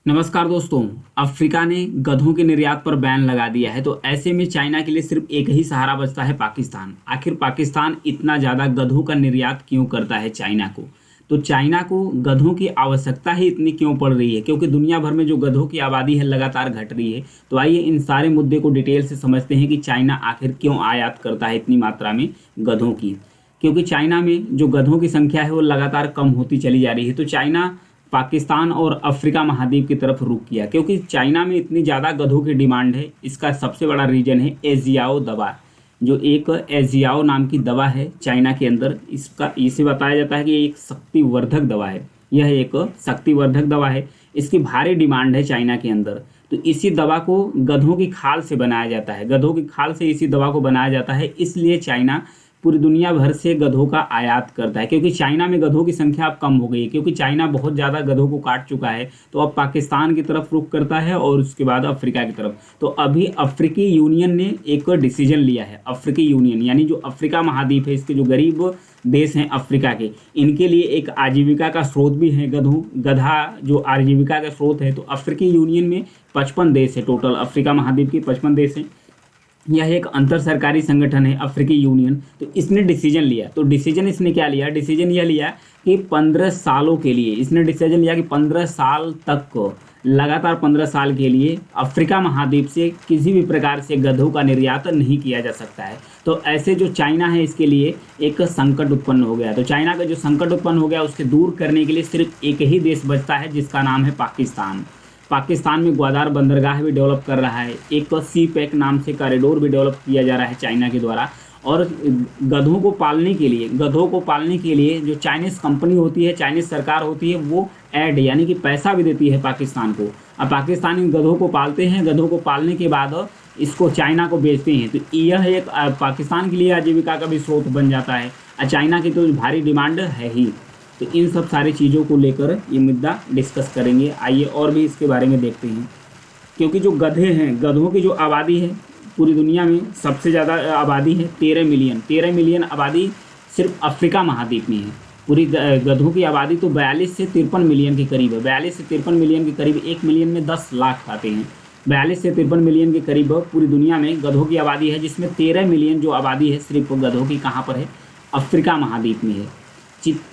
नमस्कार दोस्तों। अफ्रीका ने गधों के निर्यात पर बैन लगा दिया है, तो ऐसे में चाइना के लिए सिर्फ एक ही सहारा बचता है, पाकिस्तान। आखिर पाकिस्तान इतना ज़्यादा गधों का निर्यात क्यों करता है चाइना को? तो चाइना को गधों की आवश्यकता ही इतनी क्यों पड़ रही है? क्योंकि दुनिया भर में जो गधों की आबादी है लगातार घट रही है। तो आइए इन सारे मुद्दे को डिटेल से समझते हैं कि चाइना आखिर क्यों आयात करता है इतनी मात्रा में गधों की। क्योंकि चाइना में जो गधों की संख्या है वो लगातार कम होती चली जा रही है। तो चाइना पाकिस्तान और अफ्रीका महाद्वीप की तरफ रुख किया, क्योंकि चाइना में इतनी ज़्यादा गधों की डिमांड है। इसका सबसे बड़ा रीजन है एजियाओ दवा, जो एक एजियाओ नाम की दवा है चाइना के अंदर। इसे बताया जाता है कि ये एक शक्तिवर्धक दवा है। यह एक शक्तिवर्धक दवा है, इसकी भारी डिमांड है चाइना के अंदर। तो इसी दवा को गधों की खाल से बनाया जाता है, गधों की खाल से इसी दवा को बनाया जाता है। इसलिए चाइना पूरी दुनिया भर से गधों का आयात करता है, क्योंकि चाइना में गधों की संख्या अब कम हो गई है। क्योंकि चाइना बहुत ज़्यादा गधों को काट चुका है, तो अब पाकिस्तान की तरफ रुख करता है और उसके बाद अफ्रीका की तरफ। तो अभी अफ्रीकी यूनियन ने एक डिसीजन लिया है। अफ्रीकी यूनियन यानी जो अफ्रीका महाद्वीप है, इसके जो गरीब देश हैं अफ्रीका के, इनके लिए एक आजीविका का स्रोत भी है गधा जो आजीविका का स्रोत है। तो अफ्रीकी यूनियन में 55 देश है, टोटल अफ्रीका महाद्वीप के 55 देश हैं। यह एक अंतर सरकारी संगठन है अफ्रीकी यूनियन। तो इसने डिसीजन लिया, तो डिसीजन इसने क्या लिया? डिसीजन यह लिया कि 15 सालों के लिए इसने डिसीजन लिया कि 15 साल तक, लगातार 15 साल के लिए अफ्रीका महाद्वीप से किसी भी प्रकार से गधों का निर्यात नहीं किया जा सकता है। तो ऐसे जो चाइना है इसके लिए एक संकट उत्पन्न हो गया। तो चाइना का जो संकट उत्पन्न हो गया उसके दूर करने के लिए सिर्फ एक ही देश बचता है, जिसका नाम है पाकिस्तान। पाकिस्तान में ग्वादार बंदरगाह भी डेवलप कर रहा है, एक सी पैक नाम से कॉरिडोर भी डेवलप किया जा रहा है चाइना के द्वारा। और गधों को पालने के लिए जो चाइनीज़ कंपनी होती है, चाइनीज़ सरकार होती है, वो ऐड यानी कि पैसा भी देती है पाकिस्तान को। अब पाकिस्तान इन गधों को पालते हैं, गधों को पालने के बाद इसको चाइना को बेचते हैं। तो यह एक पाकिस्तान के लिए आजीविका का भी स्रोत बन जाता है। चाइना की तो भारी डिमांड है ही। तो इन सब सारी चीज़ों को लेकर ये मुद्दा डिस्कस करेंगे। आइए और भी इसके बारे में देखते हैं। क्योंकि जो गधे हैं, गधों की जो आबादी है पूरी दुनिया में सबसे ज़्यादा आबादी है 13 मिलियन आबादी सिर्फ अफ्रीका महाद्वीप में है। पूरी गधों की आबादी तो 42 से 53 मिलियन के करीब है। 42 से 53 मिलियन के करीब, 1 मिलियन में 10 लाख आते हैं। 42 से 53 मिलियन के करीब पूरी दुनिया में गधों की आबादी है, जिसमें 13 मिलियन जो आबादी है सिर्फ गधों की कहाँ पर है? अफ्रीका महाद्वीप में है।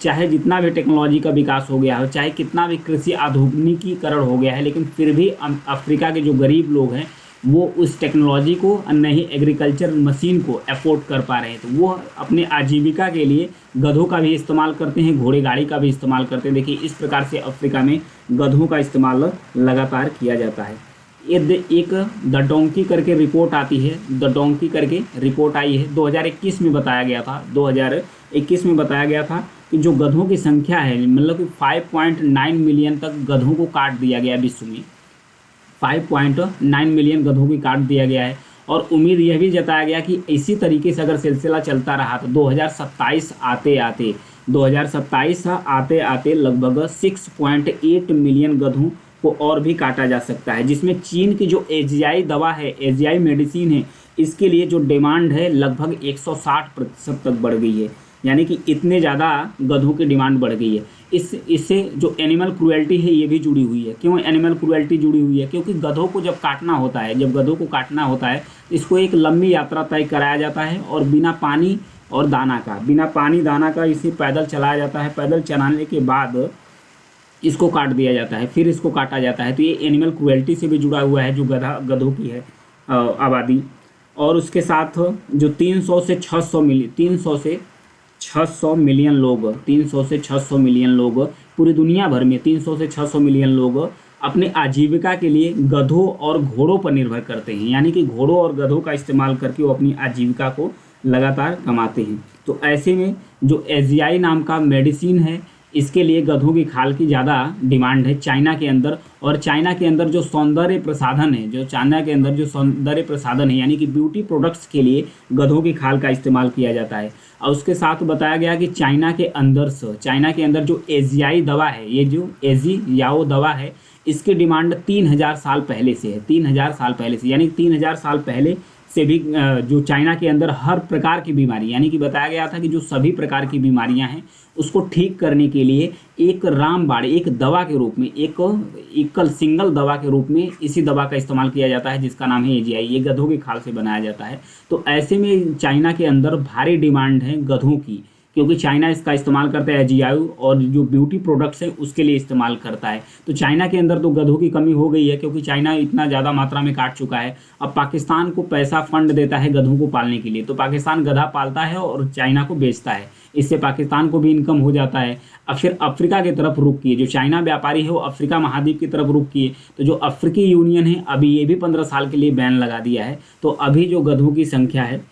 चाहे जितना भी टेक्नोलॉजी का विकास हो गया हो, चाहे कितना भी कृषि आधुनिकीकरण हो गया है, लेकिन फिर भी अफ्रीका के जो गरीब लोग हैं वो उस टेक्नोलॉजी को, नई एग्रीकल्चर मशीन को अफोर्ड कर पा रहे हैं। तो वो अपने आजीविका के लिए गधों का भी इस्तेमाल करते हैं, घोड़े गाड़ी का भी इस्तेमाल करते हैं। देखिए इस प्रकार से अफ्रीका में गधों का इस्तेमाल लगातार किया जाता है। एक द डोंकी करके रिपोर्ट आती है, द डोंकी करके रिपोर्ट आई है, 2021 में बताया गया था। 2021 में बताया गया था कि जो गधों की संख्या है, मतलब कि 5.9 मिलियन तक गधों को काट दिया गया विश्व में। 5.9 मिलियन गधों की काट दिया गया है। और उम्मीद यह भी जताया गया कि इसी तरीके से अगर सिलसिला चलता रहा तो 2027 आते आते लगभग 6.8 मिलियन गधों को और भी काटा जा सकता है। जिसमें चीन की जो एजियाई दवा है, एजियाई मेडिसिन है, इसके लिए जो डिमांड है लगभग 160% तक बढ़ गई है। यानी कि इतने ज़्यादा गधों की डिमांड बढ़ गई है। इससे जो एनिमल क्रुएल्टी है ये भी जुड़ी हुई है। क्यों एनिमल क्रुएल्टी जुड़ी हुई है? क्योंकि गधों को जब काटना होता है, इसको एक लंबी यात्रा तय कराया जाता है, और बिना पानी दाना का इसे पैदल चलाया जाता है। पैदल चलाने के बाद इसको काट दिया जाता है, फिर इसको काटा जाता है। तो ये एनिमल क्रुएल्टी से भी जुड़ा हुआ है जो गधों की है आबादी। और उसके साथ जो 300 से 600 मिलियन लोग पूरी दुनिया भर में 300 से 600 मिलियन लोग अपने आजीविका के लिए गधों और घोड़ों पर निर्भर करते हैं। यानी कि घोड़ों और गधों का इस्तेमाल करके वो अपनी आजीविका को लगातार कमाते हैं। तो ऐसे में जो एजियाई नाम का मेडिसिन है, इसके लिए गधों की खाल की ज़्यादा डिमांड है चाइना के अंदर। और चाइना के अंदर जो सौंदर्य प्रसाधन है, यानी कि ब्यूटी प्रोडक्ट्स के लिए गधों की खाल का इस्तेमाल किया जाता है। और उसके साथ बताया गया कि चाइना के अंदर जो एजियाई दवा है, ये जो एजियाओ दवा है, इसकी डिमांड 3000 साल पहले से है। 3000 साल पहले से, यानी 3000 साल पहले से भी जो चाइना के अंदर हर प्रकार की बीमारी, यानी कि बताया गया था कि जो सभी प्रकार की बीमारियां हैं उसको ठीक करने के लिए एक रामबाण, एक दवा के रूप में, एक एकल सिंगल दवा के रूप में इसी दवा का इस्तेमाल किया जाता है जिसका नाम है एजीआई। ये गधों की खाल से बनाया जाता है। तो ऐसे में चाइना के अंदर भारी डिमांड है गधों की, क्योंकि चाइना इसका इस्तेमाल करता है एजीआई और जो ब्यूटी प्रोडक्ट्स हैं उसके लिए इस्तेमाल करता है। तो चाइना के अंदर तो गधों की कमी हो गई है, क्योंकि चाइना इतना ज़्यादा मात्रा में काट चुका है। अब पाकिस्तान को पैसा फंड देता है गधों को पालने के लिए, तो पाकिस्तान गधा पालता है और चाइना को बेचता है। इससे पाकिस्तान को भी इनकम हो जाता है। अब फिर अफ्रीका की तरफ रुख किए, जो चाइना व्यापारी है वो अफ्रीका महाद्वीप की तरफ रुख किए। तो जो अफ्रीकी यूनियन है अभी ये भी 15 साल के लिए बैन लगा दिया है। तो अभी जो गधों की संख्या है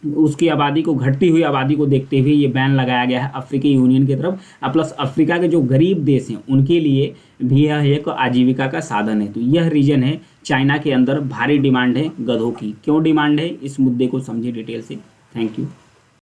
उसकी आबादी को, घटती हुई आबादी को देखते हुए ये बैन लगाया गया है अफ्रीकी यूनियन की तरफ। प्लस अफ्रीका के जो गरीब देश हैं उनके लिए भी यह एक आजीविका का साधन है। तो यह रीजन है चाइना के अंदर भारी डिमांड है गधों की। क्यों डिमांड है, इस मुद्दे को समझिए डिटेल से। Thank you.